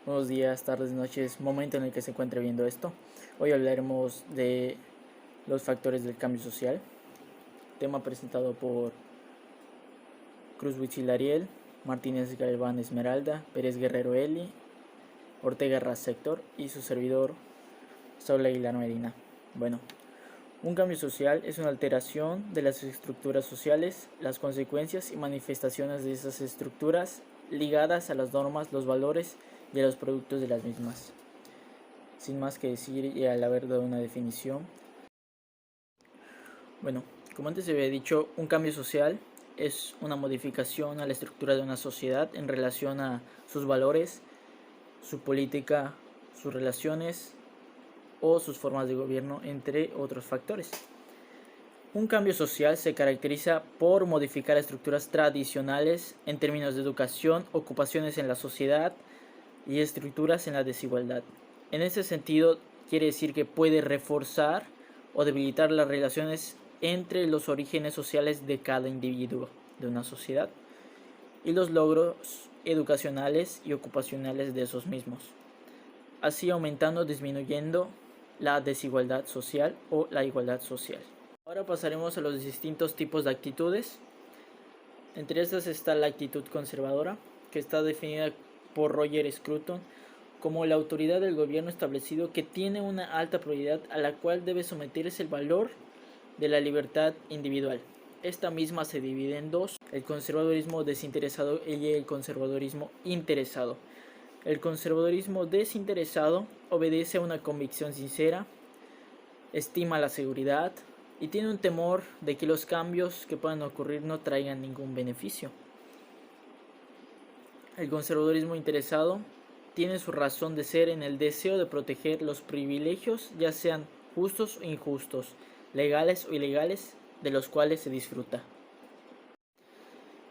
Buenos días, tardes, noches, momento en el que se encuentre viendo esto. Hoy hablaremos de los factores del cambio social, tema presentado por Cruz Huitzil-Ariel, Martínez Galván Esmeralda, Pérez Guerrero Eli, Ortega Raz Sector y su servidor Saúl Aguilar Medina. Bueno, un cambio social es una alteración de las estructuras sociales, las consecuencias y manifestaciones de esas estructuras ligadas a las normas, los valores y a los productos de las mismas. Sin más que decir y al haber dado una definición, bueno, como antes se había dicho, un cambio social es una modificación a la estructura de una sociedad en relación a sus valores, su política, sus relaciones o sus formas de gobierno, entre otros factores. Un cambio social se caracteriza por modificar estructuras tradicionales en términos de educación, ocupaciones en la sociedad y estructuras en la desigualdad. En ese sentido, quiere decir que puede reforzar o debilitar las relaciones entre los orígenes sociales de cada individuo de una sociedad y los logros educacionales y ocupacionales de esos mismos, así aumentando o disminuyendo la desigualdad social o la igualdad social. Ahora pasaremos a los distintos tipos de actitudes. Entre estas está la actitud conservadora, que está definida por Roger Scruton como la autoridad del gobierno establecido que tiene una alta prioridad a la cual debe someterse el valor de la libertad individual. Esta misma se divide en dos: el conservadurismo desinteresado y el conservadurismo interesado. El conservadurismo desinteresado obedece a una convicción sincera, estima la seguridad y tiene un temor de que los cambios que puedan ocurrir no traigan ningún beneficio. El conservadurismo interesado tiene su razón de ser en el deseo de proteger los privilegios, ya sean justos o injustos, legales o ilegales, de los cuales se disfruta.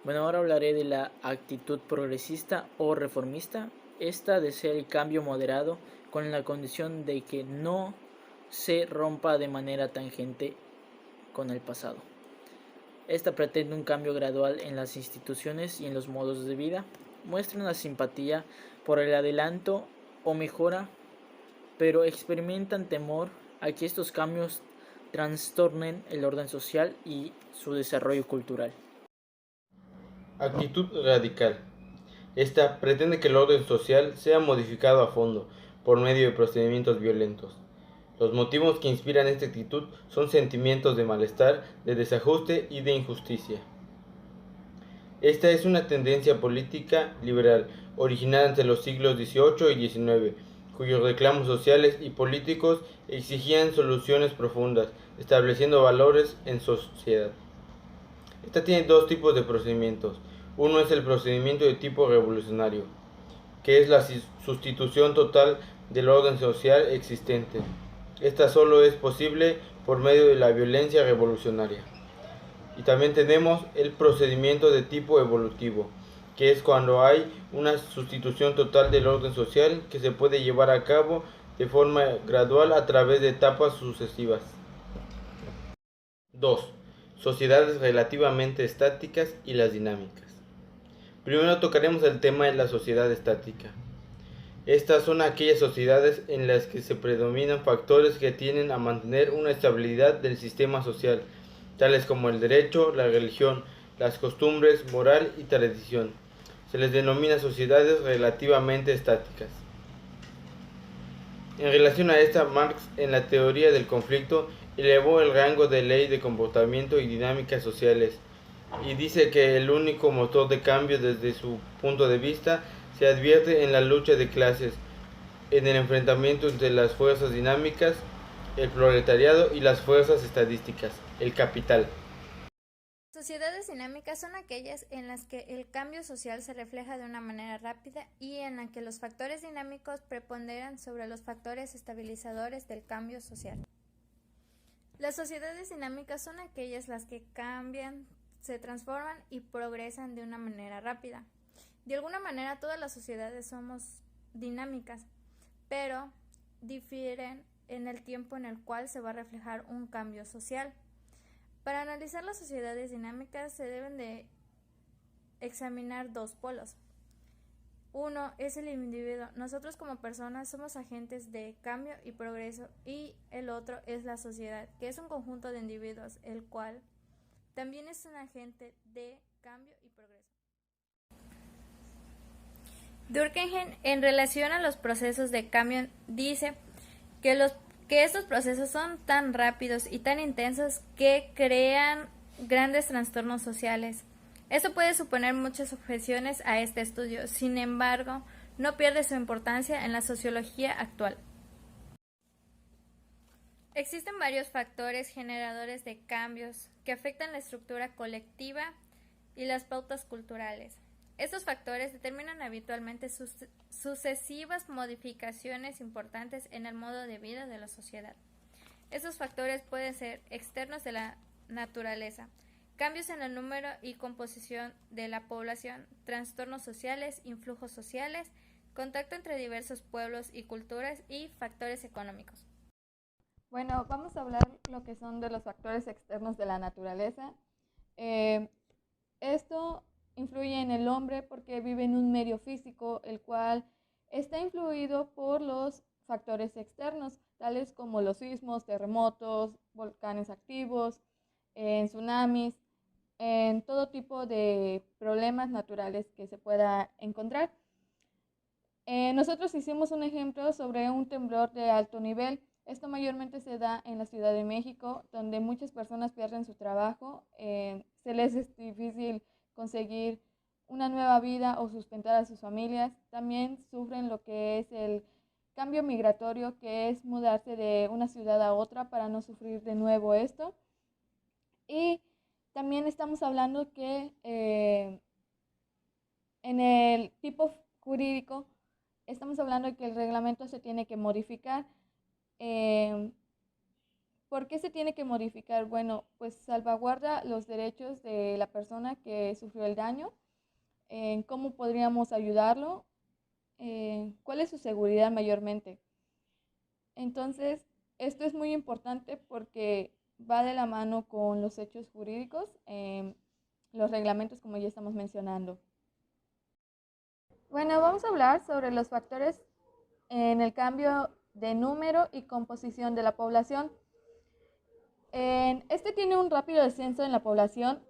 Bueno, ahora hablaré de la actitud progresista o reformista. Esta desea el cambio moderado con la condición de que no se rompa de manera tangente con el pasado. Esta pretende un cambio gradual en las instituciones y en los modos de vida. Muestra una simpatía por el adelanto o mejora, pero experimentan temor a que estos cambios trastornen el orden social y su desarrollo cultural. Actitud radical. Esta pretende que el orden social sea modificado a fondo por medio de procedimientos violentos. Los motivos que inspiran esta actitud son sentimientos de malestar, de desajuste y de injusticia. Esta es una tendencia política liberal, originada entre los siglos XVIII y XIX, cuyos reclamos sociales y políticos exigían soluciones profundas, estableciendo valores en sociedad. Esta tiene dos tipos de procedimientos. Uno es el procedimiento de tipo revolucionario, que es la sustitución total del orden social existente. Esta solo es posible por medio de la violencia revolucionaria. Y también tenemos el procedimiento de tipo evolutivo, que es cuando hay una sustitución total del orden social que se puede llevar a cabo de forma gradual a través de etapas sucesivas. 2. Sociedades relativamente estáticas y las dinámicas. Primero tocaremos el tema de la sociedad estática. Estas son aquellas sociedades en las que se predominan factores que tienden a mantener una estabilidad del sistema social, tales como el derecho, la religión, las costumbres, moral y tradición. Se les denomina sociedades relativamente estáticas. En relación a esta, Marx, en la teoría del conflicto, elevó el rango de ley de comportamiento y dinámicas sociales, y dice que el único motor de cambio desde su punto de vista se advierte en la lucha de clases, en el enfrentamiento entre las fuerzas dinámicas, el proletariado, y las fuerzas estadísticas, el capital. Sociedades dinámicas son aquellas en las que el cambio social se refleja de una manera rápida y en la que los factores dinámicos preponderan sobre los factores estabilizadores del cambio social. Las sociedades dinámicas son aquellas las que cambian, se transforman y progresan de una manera rápida. De alguna manera todas las sociedades somos dinámicas, pero difieren en el tiempo en el cual se va a reflejar un cambio social. Para analizar las sociedades dinámicas se deben de examinar dos polos. Uno es el individuo. Nosotros como personas somos agentes de cambio y progreso, y el otro es la sociedad, que es un conjunto de individuos, el cual también es un agente de cambio y progreso. Durkheim, en relación a los procesos de cambio, dice que estos procesos son tan rápidos y tan intensos que crean grandes trastornos sociales. Esto puede suponer muchas objeciones a este estudio, sin embargo, no pierde su importancia en la sociología actual. Existen varios factores generadores de cambios que afectan la estructura colectiva y las pautas culturales. Estos factores determinan habitualmente sucesivas modificaciones importantes en el modo de vida de la sociedad. Estos factores pueden ser externos de la naturaleza, cambios en el número y composición de la población, trastornos sociales, influjos sociales, contacto entre diversos pueblos y culturas y factores económicos. Bueno, vamos a hablar lo que son de los factores externos de la naturaleza. Esto influye en el hombre porque vive en un medio físico, el cual está influido por los factores externos, tales como los sismos, terremotos, volcanes activos, tsunamis, en todo tipo de problemas naturales que se pueda encontrar. Nosotros hicimos un ejemplo sobre un temblor de alto nivel. Esto mayormente se da en la Ciudad de México, donde muchas personas pierden su trabajo, se les es difícil conseguir una nueva vida o sustentar a sus familias. También sufren lo que es el cambio migratorio, que es mudarse de una ciudad a otra para no sufrir de nuevo esto. Y también estamos hablando que en el tipo jurídico estamos hablando de que el reglamento se tiene que modificar. ¿Por qué se tiene que modificar? Bueno, pues salvaguarda los derechos de la persona que sufrió el daño, cómo podríamos ayudarlo, cuál es su seguridad mayormente. Entonces, esto es muy importante porque va de la mano con los hechos jurídicos, los reglamentos, como ya estamos mencionando. Bueno, vamos a hablar sobre los factores en el cambio de número y composición de la población. Este tiene un rápido descenso en la población.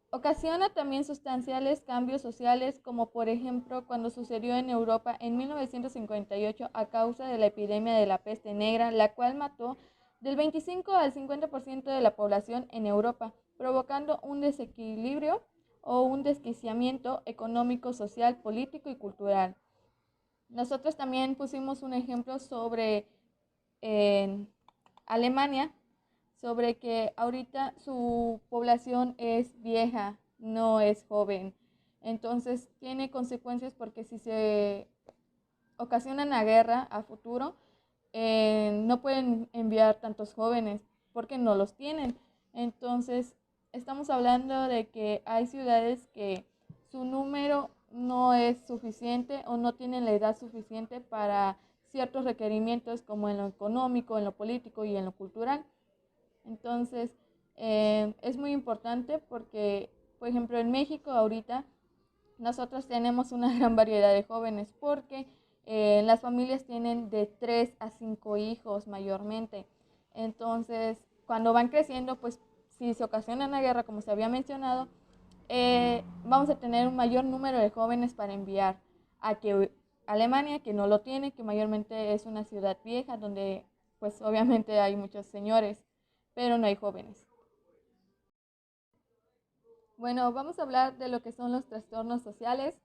Ocasiona también sustanciales cambios sociales, como por ejemplo cuando sucedió en Europa en 1958 a causa de la epidemia de la peste negra, la cual mató del 25 al 50% de la población en Europa, provocando un desequilibrio o un desquiciamiento económico, social, político y cultural. Nosotros también pusimos un ejemplo sobre Alemania, sobre que ahorita su población es vieja, no es joven. Entonces tiene consecuencias porque si se ocasiona una guerra a futuro, no pueden enviar tantos jóvenes porque no los tienen. Entonces estamos hablando de que hay ciudades que su número no es suficiente o no tienen la edad suficiente para ciertos requerimientos como en lo económico, en lo político y en lo cultural. Entonces, es muy importante porque, por ejemplo, en México ahorita nosotros tenemos una gran variedad de jóvenes porque las familias tienen de 3 a 5 hijos mayormente. Entonces, cuando van creciendo, pues si se ocasiona una guerra, como se había mencionado, vamos a tener un mayor número de jóvenes para enviar a que Alemania, que no lo tiene, que mayormente es una ciudad vieja donde pues obviamente hay muchos señores, pero no hay jóvenes. Bueno, vamos a hablar de lo que son los trastornos sociales.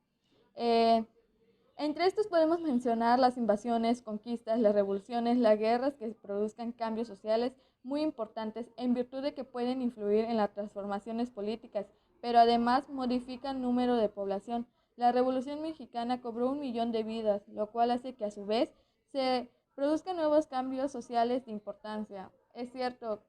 Entre estos podemos mencionar las invasiones, conquistas, las revoluciones, las guerras que produzcan cambios sociales muy importantes en virtud de que pueden influir en las transformaciones políticas, pero además modifican el número de población. La Revolución Mexicana cobró 1 millón de vidas, lo cual hace que a su vez se produzcan nuevos cambios sociales de importancia. Es cierto,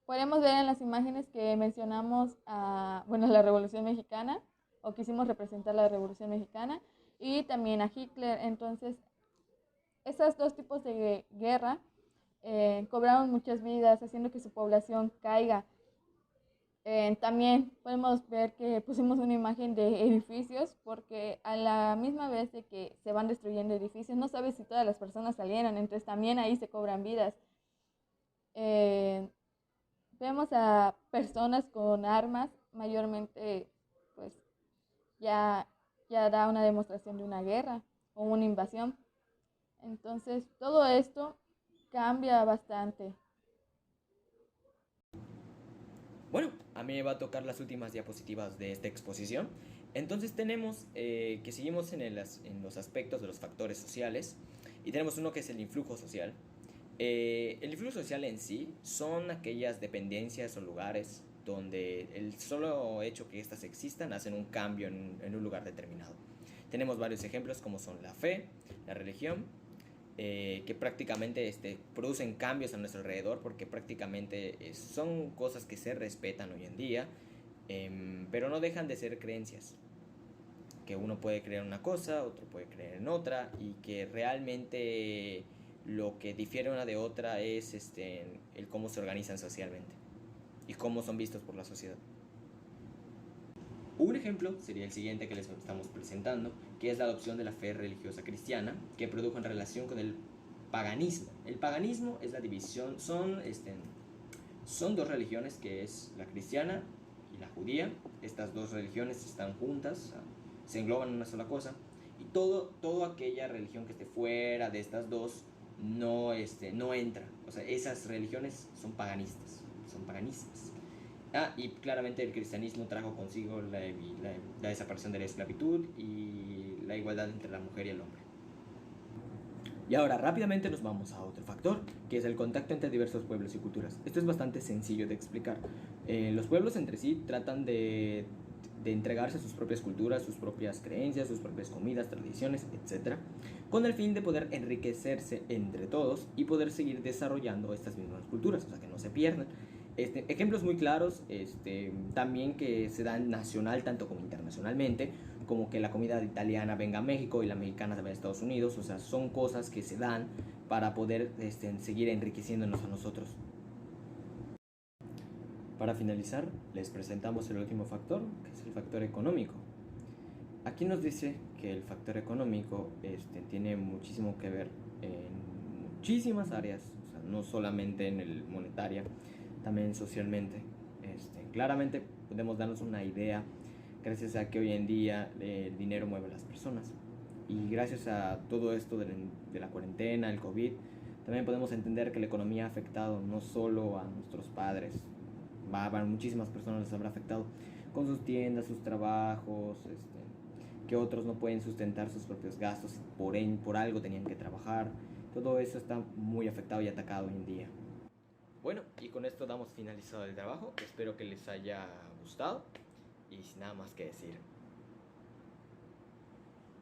podemos ver en las imágenes que mencionamos la Revolución Mexicana, o quisimos representar la Revolución Mexicana, y también a Hitler. Entonces, esos dos tipos de guerra cobraron muchas vidas, haciendo que su población caiga. También podemos ver que pusimos una imagen de edificios porque a la misma vez de que se van destruyendo edificios, no sabes si todas las personas salieron, entonces también ahí se cobran vidas. Eh, Vemos a personas con armas, mayormente pues ya, ya da una demostración de una guerra o una invasión. Entonces todo esto cambia bastante. Bueno, a mí me va a tocar las últimas diapositivas de esta exposición. Entonces tenemos que seguimos en los aspectos de los factores sociales y tenemos uno que es el influjo social. El influjo social en sí son aquellas dependencias o lugares donde el solo hecho que éstas existan hacen un cambio en un lugar determinado. Tenemos varios ejemplos como son la fe, la religión, que prácticamente producen cambios a nuestro alrededor porque prácticamente son cosas que se respetan hoy en día, pero no dejan de ser creencias. Que uno puede creer en una cosa, otro puede creer en otra, y que realmente lo que difiere una de otra es el cómo se organizan socialmente y cómo son vistos por la sociedad. Un ejemplo sería el siguiente que les estamos presentando, que es la adopción de la fe religiosa cristiana, que produjo en relación con el paganismo. El paganismo es la división, son dos religiones, que es la cristiana y la judía. Estas dos religiones están juntas, se engloban en una sola cosa, y toda aquella religión que esté fuera de estas dos no entra. O sea, esas religiones son paganistas, son paganistas. Y claramente el cristianismo trajo consigo la desaparición de la esclavitud y la igualdad entre la mujer y el hombre. Y ahora rápidamente nos vamos a otro factor, que es el contacto entre diversos pueblos y culturas. Esto es bastante sencillo de explicar. Los pueblos entre sí tratan de entregarse sus propias culturas, sus propias creencias, sus propias comidas, tradiciones, etc., con el fin de poder enriquecerse entre todos y poder seguir desarrollando estas mismas culturas, o sea, que no se pierdan. Ejemplos muy claros también que se dan nacional tanto como internacionalmente, como que la comida italiana venga a México y la mexicana se vaya a Estados Unidos. O sea, son cosas que se dan para poder seguir enriqueciéndonos a nosotros. Para finalizar, les presentamos el último factor, que es el factor económico. Aquí nos dice que el factor económico tiene muchísimo que ver en muchísimas áreas, o sea, no solamente en el monetaria, también socialmente. Claramente podemos darnos una idea gracias a que hoy en día el dinero mueve a las personas, y gracias a todo esto de la cuarentena, el COVID, también podemos entender que la economía ha afectado no solo a nuestros padres, a muchísimas personas les habrá afectado con sus tiendas, sus trabajos, que otros no pueden sustentar sus propios gastos, por algo tenían que trabajar. Todo eso está muy afectado y atacado hoy en día. Bueno, y con esto damos finalizado el trabajo. Espero que les haya gustado y sin nada más que decir.